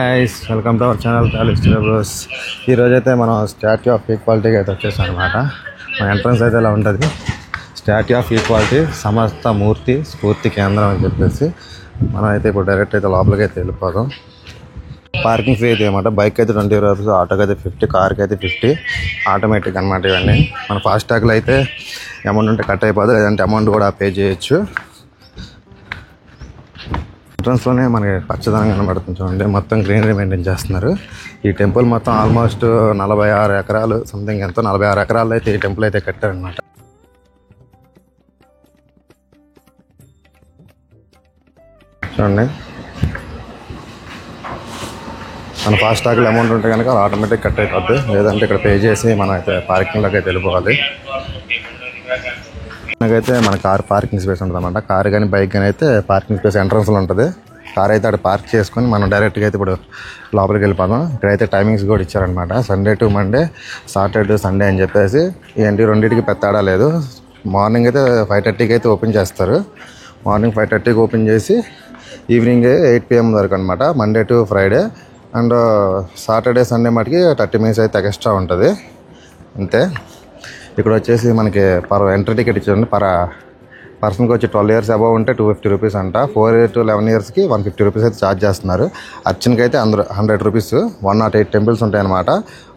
Guys welcome to our channel Calister bros. ఈరోజైతే మనం statue of ఈక్వాలిటీకి అయితే వచ్చేసాం అనమాట. మన ఎంట్రన్స్ అయితే ఇలా ఉంటుంది. స్టాట్యూ ఆఫ్ ఈక్వాలిటీ సమస్త మూర్తి స్ఫూర్తి కేంద్రం అని చెప్పేసి మనం అయితే ఇప్పుడు డైరెక్ట్ అయితే లోపలికి అయితే వెళ్ళిపోదాం. పార్కింగ్ ఫ్రీ అయితే అనమాట. బైక్ అయితే 20 రూపీస్, ఆటోకి అయితే 50, కార్కి అయితే 50. ఆటోమేటిక్ అనమాట ఇవన్నీ. మన ఫాస్టాగ్లో అయితే అమౌంట్ ఉంటే కట్ అయిపోదు, లేదంటే అమౌంట్ కూడా పే చేయొచ్చు. ఎంట్రన్స్లోనే మనకి పచ్చదనం కనబడుతుంది చూడండి. మొత్తం గ్రీనరీ మెయింటైన్ చేస్తున్నారు. ఈ టెంపుల్ మొత్తం ఆల్మోస్ట్ 46 ఎకరాలు సంథింగ్, ఎంతో 46 ఎకరాలు అయితే ఈ టెంపుల్ అయితే కట్టారనమాట. చూడండి, మన ఫాస్టాగ్లో అమౌంట్ ఉంటే కనుక ఆటోమేటిక్ కట్ అయిపోద్ది, లేదంటే ఇక్కడ పే చేసి మనం అయితే పార్కింగ్లోకి అయితే వెళ్ళిపోవాలి. మనకైతే మన కార్ పార్కింగ్ స్పేస్ ఉంటుంది అనమాట. కార్ కానీ బైక్ కానీ అయితే పార్కింగ్ స్పేస్ ఎంట్రన్స్లో ఉంటుంది. కార్ అయితే అక్కడ పార్క్ చేసుకొని మనం డైరెక్ట్గా అయితే ఇప్పుడు లోపలికి వెళ్ళిపోదాం. ఇక్కడైతే టైమింగ్స్ కూడా ఇచ్చారనమాట. Sunday to Monday, Saturday to Sunday అని చెప్పేసి. ఏంటి రెండింటికి పెద్ద తేడా లేదు. మార్నింగ్ అయితే 5:30కి అయితే ఓపెన్ చేస్తారు. మార్నింగ్ 5:30కి ఓపెన్ చేసి ఈవినింగ్ 8 PM వరకు అనమాట, Monday to Friday. And Saturday Sunday మటుకి 30 minutes అయితే ఎక్స్ట్రా ఉంటుంది అంతే. ఇక్కడ వచ్చేసి మనకి ఎంట్రీ టికెట్ ఇచ్చారండి. పర్సన్కి వచ్చి 12 years అబవ్ ఉంటే 250 రూపీస్ అంట. 4 to 11 yearsకి 150 రూపీస్ అయితే ఛార్జ్ చేస్తున్నారు. అర్చనకి అయితే 100 రూపీస్. 108 టెంపుల్స్ ఉంటాయన్నమాట.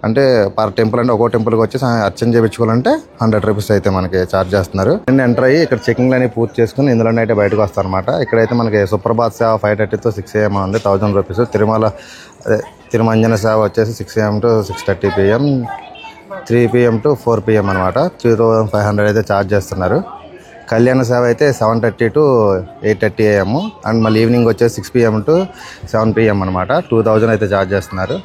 అంటే పర్ టెంపుల్ అంటే ఒక్కో టెంపుల్కి వచ్చి అర్చన చేయించుకోవాలంటే 100 రూపీస్ అయితే మనకి ఛార్జ్ చేస్తున్నారు. ఎంటర్ అయ్యి ఇక్కడ చెకింగ్లు అనేవి పూర్తి చేసుకుని ఇందులోనే అయితే బయటకు వస్తారనమాట. ఇక్కడైతే మనకి సుప్రభాత్ సేవ 5:30 to 6 AM ఉంది, 1000 రూపీస్. తిరుమంజన సేవ వచ్చేసి 6 AM to 6:30 PM, 3 PM to 4 PM అనమాట. 3500 అయితే ఛార్జ్ చేస్తున్నారు. కళ్యాణ సేవ అయితే 7:30 to 8:30 AM. అండ్ మళ్ళీ ఈవినింగ్ వచ్చేసి 6 PM to 7 PM అనమాట. 2000 అయితే ఛార్జ్ చేస్తున్నారు.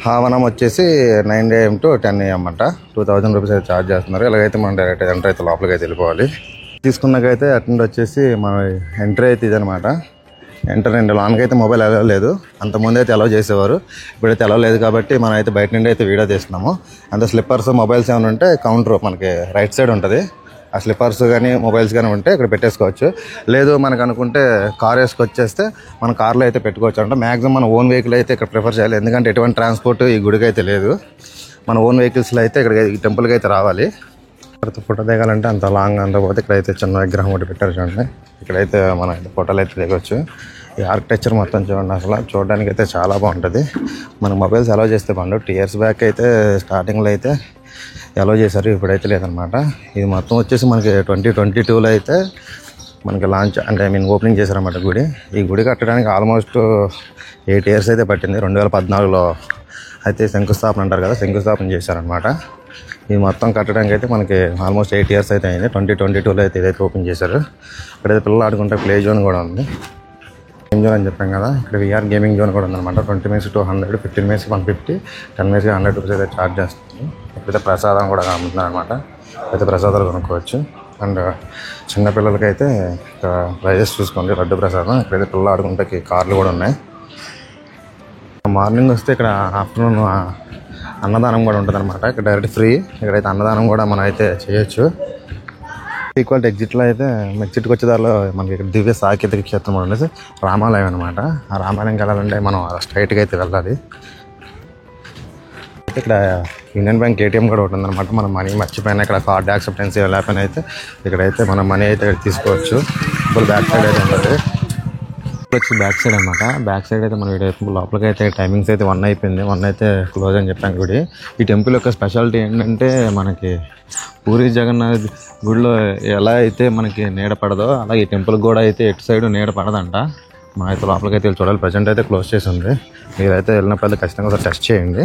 హావనం వచ్చేసి 9 AM to 10 AM అంట. 2000 రూపీస్ అయితే ఛార్జ్ చేస్తున్నారు. ఇలాగైతే మనం డైరెక్ట్ ఎంటర్ అయితే లోపలికి అయితే వెళ్ళిపోవాలి. తీసుకున్నాకైతే అటెండ్ వచ్చేసి మన ఎంట్రీ అయితే ఇదనమాట. ఎంటర్ అండి. లాన్కి అయితే మొబైల్ అలౌ లేదు. అంతకుముందు అయితే అలౌ చేసేవారు, ఇప్పుడైతే అలౌ లేదు కాబట్టి మనం అయితే బయట నుండి అయితే వీడియో తీస్తున్నాము. అంత స్లిప్పర్స్ మొబైల్స్ ఏమైనా ఉంటే కౌంటర్ మనకి రైట్ సైడ్ ఉంటుంది. ఆ స్లిప్పర్స్ కానీ మొబైల్స్ కానీ ఉంటే ఇక్కడ పెట్టేసుకోవచ్చు. లేదు మనకు అనుకుంటే కార్ వేసుకొచ్చేస్తే మన కార్లో అయితే పెట్టుకోవచ్చు అంట. మ్యాక్సిమం మన ఓన్ వెహికల్ అయితే ఇక్కడ ప్రిఫర్ చేయాలి, ఎందుకంటే ఎటువంటి ట్రాన్స్పోర్ట్ ఈ గుడికి అయితే లేదు. మన ఓన్ వెహికల్స్లో అయితే ఇక్కడ ఈ టెంపుల్కి అయితే రావాలి. ఫోటో దిగాలంటే అంత లాంగ్ అంత పోతే ఇక్కడైతే చిన్న విగ్రహం ఒకటి పెట్టారు చూడండి. ఇక్కడైతే మన ఫోటోలు అయితే దిగవచ్చు. ఈ ఆర్కిటెక్చర్ మొత్తం చూడండి, అసలు చూడడానికి అయితే చాలా బాగుంటుంది. మన మొబైల్స్ అలౌ చేస్తే బాగుండు. 2 years బ్యాక్ అయితే స్టార్టింగ్లో అయితే అలౌ చేశారు, ఇప్పుడైతే లేదనమాట. ఇది మొత్తం వచ్చేసి మనకి 2022లో అయితే మనకి లాంచ్ అంటే ఓపెనింగ్ చేశారన్నమాట గుడి. ఈ గుడి కట్టడానికి ఆల్మోస్ట్ 8 years అయితే పట్టింది. 2014లో అయితే శంకుస్థాపన అంటారు కదా, శంకుస్థాపన చేశారనమాట. ఇది మొత్తం కట్టడానికి అయితే మనకి ఆల్మోస్ట్ 8 years అయితే అయింది. 2022లో అయితే ఇదైతే ఓపెన్ చేశారు. ఇక్కడైతే పిల్లలు ఆడుకుంటే ప్లే జోన్ కూడా ఉంది. గేమ్ జోన్ అని చెప్పాం కదా, ఇక్కడ VR గేమింగ్ జోన్ కూడా ఉందన్నమాట. 20 minutes to 100, 15 minutes 150, 10 minutes 100 rupees అయితే ఛార్జ్ చేస్తుంది. ఇప్పుడైతే ప్రసాదం కూడా అమ్ముతున్నారు అనమాట. అయితే ప్రసాదాలు కొనుక్కోవచ్చు. అండ్ చిన్నపిల్లలకైతే ప్రైజెస్ చూసుకోండి. లడ్డు ప్రసాదం. ఇక్కడైతే పిల్లలు ఆడుకుంటే కార్లు కూడా ఉన్నాయి. మార్నింగ్ వస్తే ఇక్కడ ఆఫ్టర్నూన్ అన్నదానం కూడా ఉంటుంది అనమాట. ఇక్కడ డైరెక్ట్ ఫ్రీ. ఇక్కడైతే అన్నదానం కూడా మనం అయితే చేయొచ్చు. ఈక్వాలిటీ ఎగ్జిట్లో అయితే మెక్సిట్కి వచ్చే దారిలో మనకి ఇక్కడ దివ్య సాకేతిక క్షేత్రం ఉండేసి రామాలయం అనమాట. ఆ రామాలయంకి వెళ్ళాలంటే మనం స్ట్రైట్గా అయితే వెళ్ళాలి. అయితే ఇక్కడ యూనియన్ బ్యాంక్ ATM కూడా ఉంటుంది అనమాట. మనం మనీ మర్చిపోయినా ఇక్కడ కార్డ్ యాక్సెప్టెన్సీ లేకపోయినా అయితే ఇక్కడైతే మనం మనీ అయితే తీసుకోవచ్చు. ఇప్పుడు బ్యాక్ సైడ్ అయితే ఉంటుంది. వచ్చి బ్యాక్ సైడ్ అనమాట. బ్యాక్ సైడ్ అయితే మనం లోపలికి అయితే టైమింగ్స్ అయితే 1 అయిపోయింది. 1 అయితే క్లోజ్ అని చెప్పాను గుడి. ఈ టెంపుల్ యొక్క స్పెషాలిటీ ఏంటంటే మనకి పూరి జగన్నాథ్ గుడిలో ఎలా అయితే మనకి నీడ పడదో అలాగే ఈ టెంపుల్కి కూడా అయితే ఎటు సైడ్ నీడ పడదంట. మనం అయితే లోపలికి అయితే చూడాలి. ప్రజెంట్ అయితే క్లోజ్ చేసి ఉంది. మీరైతే వెళ్ళినప్పుడు ఖచ్చితంగా ఒకసారి టెస్ట్ చేయండి.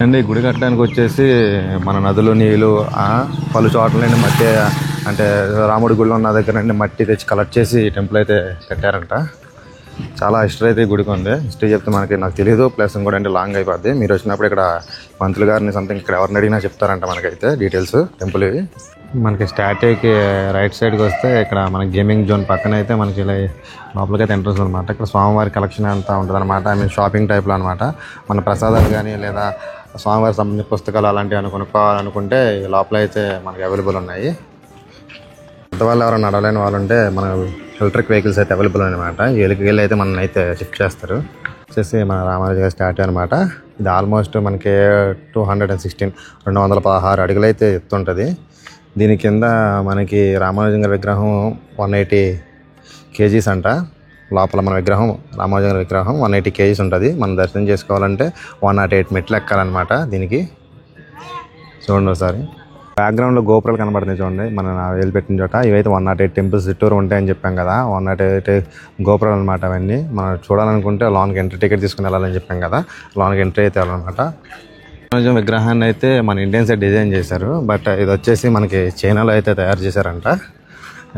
అండ్ ఈ గుడి కట్టడానికి వచ్చేసి మన నదులు నీళ్ళు పలు చోట్ల నుండి మట్టి, అంటే రాముడి గుడిలో ఉన్న దగ్గర నుండి మట్టి తెచ్చి కలెక్ట్ చేసి టెంపుల్ అయితే కట్టారంట. చాలా హిస్టరీ అయితే గుడికి ఉంది. హిస్టరీ చెప్తే నాకు తెలియదు, ప్లస్ కూడా అంటే లాంగ్ అయిపోద్ది. మీరు వచ్చినప్పుడు ఇక్కడ పంతులు గారిని సంథింగ్ ఇక్కడ ఎవరిని అడిగినా చెప్తారంట మనకైతే డీటెయిల్స్ టెంపుల్ ఇవి. మనకి స్టాట్యూకి రైట్ సైడ్కి వస్తే ఇక్కడ మనకి గేమింగ్ జోన్ పక్కన అయితే మనకి ఇలా లోపలికైతే ఎంట్రన్స్ అనమాట. ఇక్కడ స్వామివారి కలెక్షన్ అంతా ఉంటుంది అనమాట. షాపింగ్ టైప్లో అనమాట. మన ప్రసాదాలు కానీ లేదా స్వామివారి సంబంధించిన పుస్తకాలు అలాంటివి కొనుక్కోవాలనుకుంటే లోపల అయితే మనకి అవైలబుల్ ఉన్నాయి. పెద్దవాళ్ళు ఎవరైనా నడవలేని వాళ్ళు ఉంటే మన ఎలక్ట్రిక్ వెహికల్స్ అయితే అవైలబుల్ అనమాట. వీళ్ళకి అయితే మనం అయితే షిఫ్ట్ చేస్తారు. వచ్చేసి మన రామానుజ స్టాట్యూ అనమాట. ఇది ఆల్మోస్ట్ మనకి 216 216 అడుగులు అయితే ఎత్తుంటుంది. దీని కింద మనకి రామానుజం గారి విగ్రహం 180 kgs అంట. లోపల మన విగ్రహం రామానుజం గారి విగ్రహం 180 kgs ఉంటుంది. మనం దర్శనం చేసుకోవాలంటే 108 మెట్లు ఎక్కాలన్నమాట. దీనికి చూడండి ఒకసారి బ్యాక్గ్రౌండ్లో గోపురాలు కనబడుతున్నాయి చూడండి, మన వేలు పెట్టిన చోట. ఇవైతే 108 టెంపుల్స్ చుట్టూరు ఉంటాయని చెప్పాం కదా, 108 గోపురాలు అనమాట. అవన్నీ మనం చూడాలనుకుంటే లోన్కి ఎంట్రీ టికెట్ తీసుకుని వెళ్ళాలని చెప్పాం కదా, లోన్కి ఎంట్రీ అయితే వెళ్ళాలన్నమాట. రామానుజం విగ్రహాన్ని అయితే మన ఇండియన్ సైడ్ డిజైన్ చేశారు, బట్ ఇది వచ్చేసి మనకి చైనాలో అయితే తయారు చేశారంట.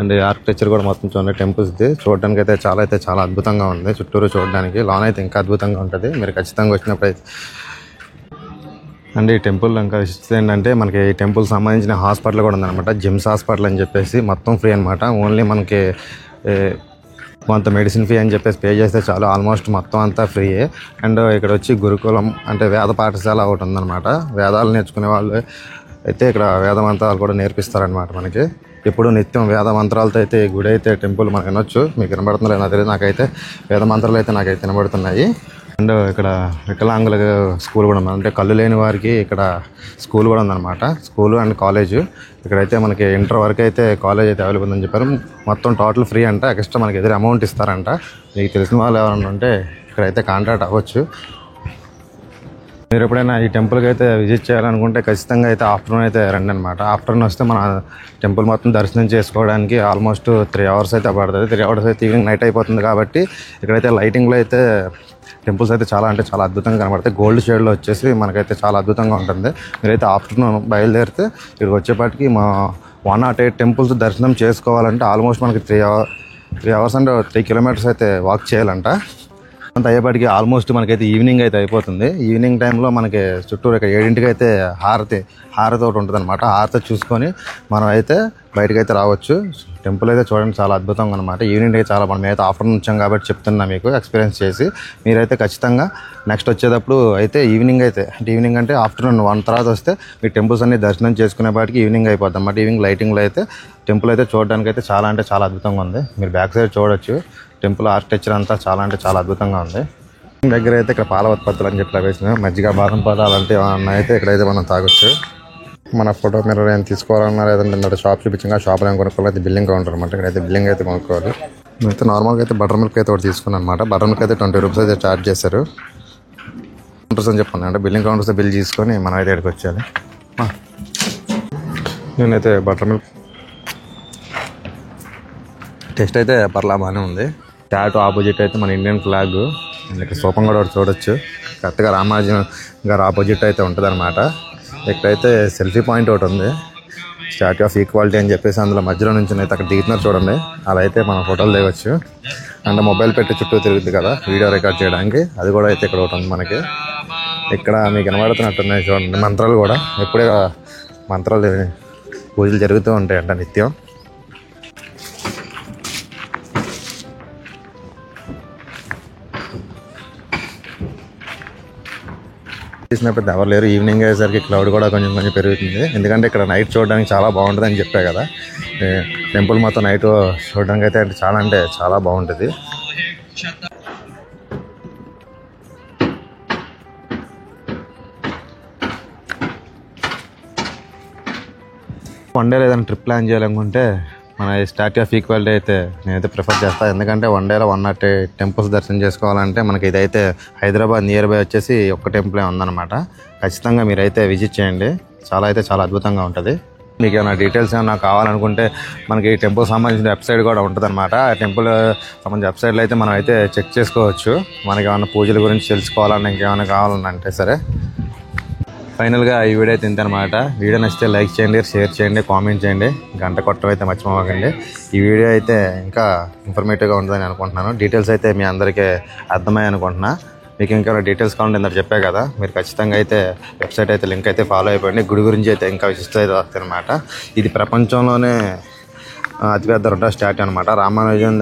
అండ్ ఆర్కిటెక్చర్ కూడా మొత్తం చూడండి టెంపుల్స్ది చూడడానికి అయితే చాలా అద్భుతంగా ఉంది. చుట్టూరు చూడడానికి, లోన్ అయితే ఇంకా అద్భుతంగా ఉంటుంది. మీరు ఖచ్చితంగా వచ్చినప్పుడు అయితే అండ్ ఈ టెంపుల్ ఇంకా విశిష్టత ఏంటంటే మనకి ఈ టెంపుల్ సంబంధించిన హాస్పిటల్ కూడా ఉందన్నమాట. జిమ్స్ హాస్పిటల్ అని చెప్పేసి మొత్తం ఫ్రీ అనమాట. ఓన్లీ మనకి కొంత మెడిసిన్ ఫీ అని చెప్పేసి పే చేస్తే చాలు, ఆల్మోస్ట్ మొత్తం అంతా ఫ్రీయే. అండ్ ఇక్కడ వచ్చి గురుకులం అంటే వేద పాఠశాల ఒకటి ఉందన్నమాట. వేదాలు నేర్చుకునే వాళ్ళు అయితే ఇక్కడ వేద మంత్రాలు కూడా నేర్పిస్తారనమాట. మనకి ఎప్పుడు నిత్యం వేద మంత్రాలతో అయితే గుడి అయితే టెంపుల్ మనకు వినొచ్చు. మీకు వినబడుతుందో నాకు తెలియదు, నాకైతే వేద మంత్రాలు అయితే నాకైతే వినబడుతున్నాయి. అండ్ ఇక్కడ వికలాంగుల స్కూల్ కూడా ఉంది, అంటే కళ్ళు లేని వారికి ఇక్కడ స్కూల్ కూడా ఉందన్నమాట. స్కూల్ అండ్ కాలేజ్ ఇక్కడైతే మనకి ఇంటర్ వరకు అయితే కాలేజ్ అయితే అవైలబుల్ ఉందని చెప్పారు. మొత్తం టోటల్ ఫ్రీ అంట, ఎక్స్ట్రా మనకి ఎదురు అమౌంట్ ఇస్తారంట. మీకు తెలిసిన వాళ్ళు ఎవరైనా ఉంటే ఇక్కడైతే కాంటాక్ట్ అవ్వచ్చు. మీరు ఎప్పుడైనా ఈ టెంపుల్కి అయితే విజిట్ చేయాలనుకుంటే ఖచ్చితంగా అయితే ఆఫ్టర్నూన్ అయితే రండి అనమాట. ఆఫ్టర్నూన్ వస్తే మన టెంపుల్ మొత్తం దర్శనం చేసుకోవడానికి ఆల్మోస్ట్ 3 hours అయితే పడుతుంది. 3 hours అయితే ఈవినింగ్ నైట్ అయిపోతుంది కాబట్టి ఇక్కడైతే లైటింగ్లో అయితే టెంపుల్స్ అయితే చాలా అద్భుతంగా కనబడతాయి. గోల్డ్ షేడ్లో వచ్చేసి మనకైతే చాలా అద్భుతంగా ఉంటుంది. మీరైతే ఆఫ్టర్నూన్ బయలుదేరితే ఇక్కడికి వచ్చేపాటికి మా 108 టెంపుల్స్ దర్శనం చేసుకోవాలంటే ఆల్మోస్ట్ మనకి 3 hours అంటే 3 kilometers అయితే వాక్ చేయాలంట. అంత అయ్యేపాటికి ఆల్మోస్ట్ మనకైతే ఈవినింగ్ అయితే అయిపోతుంది. ఈవినింగ్ టైంలో మనకి చుట్టూరు ఇక్కడ 7 అయితే హారతి ఒకటి ఉంటుంది అనమాట. హారతి చూసుకొని మనం అయితే బయటకు అయితే రావచ్చు. టెంపుల్ అయితే చూడండి చాలా అద్భుతంగా అనమాట. ఈవినింగ్ అయితే మనం అయితే ఆఫ్టర్నూన్ వచ్చాం కాబట్టి చెప్తున్నా మీకు ఎక్స్పీరియన్స్ చేసి. మీరైతే ఖచ్చితంగా నెక్స్ట్ వచ్చేటప్పుడు అయితే ఈవినింగ్ అంటే ఆఫ్టర్నూన్ 1 తర్వాత వస్తే మీ టెంపుల్స్ అన్ని దర్శనం చేసుకునేపాటికి ఈవినింగ్ అయిపోద్ది అన్నమాట. ఈవినింగ్ లైటింగ్లో అయితే టెంపుల్ అయితే చూడడానికి అయితే చాలా అద్భుతంగా ఉంది. మీరు బ్యాక్ సైడ్ చూడొచ్చు, టెంపుల్ ఆర్కిటెక్చర్ అంతా చాలా అద్భుతంగా ఉంది. దగ్గర అయితే ఇక్కడ పాల ఉత్పత్తులు అని చెప్పి లభిస్తున్నాయి. మజ్జిగ, బాదం పాలు అలాంటివి అయితే ఇక్కడైతే మనం తాగొచ్చు. మన ఫోటో మిర్రర్ ఏం తీసుకోవాలన్నా లేదంటే షాప్ చూపించాం, షాప్లో ఏం కొనుక్కోవాలి అయితే బిల్లింగ్ కౌంటర్ అనమాట. ఇక్కడైతే బిల్లింగ్ అయితే కొనుక్కోవాలి. అయితే నార్మల్గా అయితే బటర్ మిల్క్ అయితే ఒకటి తీసుకున్నాను అనమాట. బటర్ మిల్క్ అయితే 20 rupees అయితే ఛార్జ్ చేశారు. కౌంటర్స్ అని చెప్పండి, అంటే బిల్లింగ్ కౌంటర్స్ బిల్ తీసుకొని మనం అయితే ఇక్కడికి వచ్చేయాలి. నేనైతే బటర్ మిల్క్ టేస్ట్ అయితే బాగానే ఉంది. చాట్ ఆపోజిట్ అయితే మన ఇండియన్ ఫ్లాగ్, ఇక్కడ సూపం కూడా చూడొచ్చు. కరెక్ట్గా రామానుజం గారు ఆపోజిట్ అయితే ఉంటుంది అనమాట. ఇక్కడైతే సెల్ఫీ పాయింట్ ఒకటి ఉంది, స్టాట్యూ ఆఫ్ ఈక్వాలిటీ అని చెప్పేసి. అందులో మధ్యలో నుంచి అయితే అక్కడ దిగుతున్నారు చూడండి, అలా అయితే మనం ఫోటోలు దిగొచ్చు. అండ్ మొబైల్ పెట్టి చుట్టూ తిరుగుతుంది కదా వీడియో రికార్డ్ చేయడానికి, అది కూడా అయితే ఇక్కడ ఒకటి ఉంది మనకి. ఇక్కడ మీకు కనబడుతున్నట్టున్నాయి చూడండి మంత్రాలు కూడా. ఎప్పుడే మంత్రాలు పూజలు జరుగుతూ ఉంటాయంట నిత్యం. తీసినప్పుడు ఎవరు లేరు. ఈవినింగ్ అయ్యేసరికి క్లౌడ్ కూడా కొంచెం పెరుగుతుంది, ఎందుకంటే ఇక్కడ నైట్ చూడడానికి చాలా బాగుంటుంది అని చెప్పా కదా. టెంపుల్ మొత్తం నైట్ చూడడానికి అయితే చాలా బాగుంటుంది. వన్ డే ఏదైనా ట్రిప్ ప్లాన్ చేయాలనుకుంటే మన స్టాట్యూ ఆఫ్ ఈక్వాలిటీ అయితే నేనైతే ప్రిఫర్ చేస్తాను. ఎందుకంటే 1 dayలో 108 టెంపుల్స్ దర్శనం చేసుకోవాలంటే మనకి ఇదైతే హైదరాబాద్ నియర్ బై వచ్చేసి ఒక్క టెంపులే ఉందన్నమాట. ఖచ్చితంగా మీరైతే విజిట్ చేయండి, చాలా అద్భుతంగా ఉంటుంది. మీకు ఏమైనా డీటెయిల్స్ ఏమైనా కావాలనుకుంటే మనకి ఈ టెంపుల్ సంబంధించిన వెబ్సైట్ కూడా ఉంటుంది అనమాట. ఆ టెంపుల్ సంబంధించిన వెబ్సైట్లో అయితే మనం అయితే చెక్ చేసుకోవచ్చు. మనకి ఏమైనా పూజల గురించి తెలుసుకోవాలన్నా ఇంకేమైనా కావాలన్నా అంటే సరే. ఫైనల్గా ఈ వీడియో అయితే ఇంతనమాట. వీడియో నచ్చితే లైక్ చేయండి, షేర్ చేయండి, కామెంట్ చేయండి, గంట కొట్టడం అయితే మర్చిపోకండి. ఈ వీడియో అయితే ఇంకా ఇన్ఫర్మేటివ్గా ఉంటుందని అనుకుంటున్నాను. డీటెయిల్స్ అయితే మీ అందరికీ అర్థమయ్యాయి అనుకుంటున్నా. మీకు ఇంకా డీటెయిల్స్ కావాలంటే ఇందాక చెప్పే కదా, మీరు ఖచ్చితంగా అయితే వెబ్సైట్ అయితే లింక్ అయితే ఫాలో అయిపోయింది. గుడి గురించి అయితే ఇంకా విశిష్టత అయితే వస్తుంది అనమాట. ఇది ప్రపంచంలోనే అతిపెద్ద రెండో స్టాట్యూ అనమాట. రామానుజం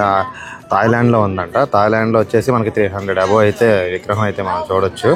థాయిలాండ్లో ఉందంట. థాయిలాండ్లో వచ్చేసి మనకి 300 above అయితే విగ్రహం అయితే మనం చూడొచ్చు.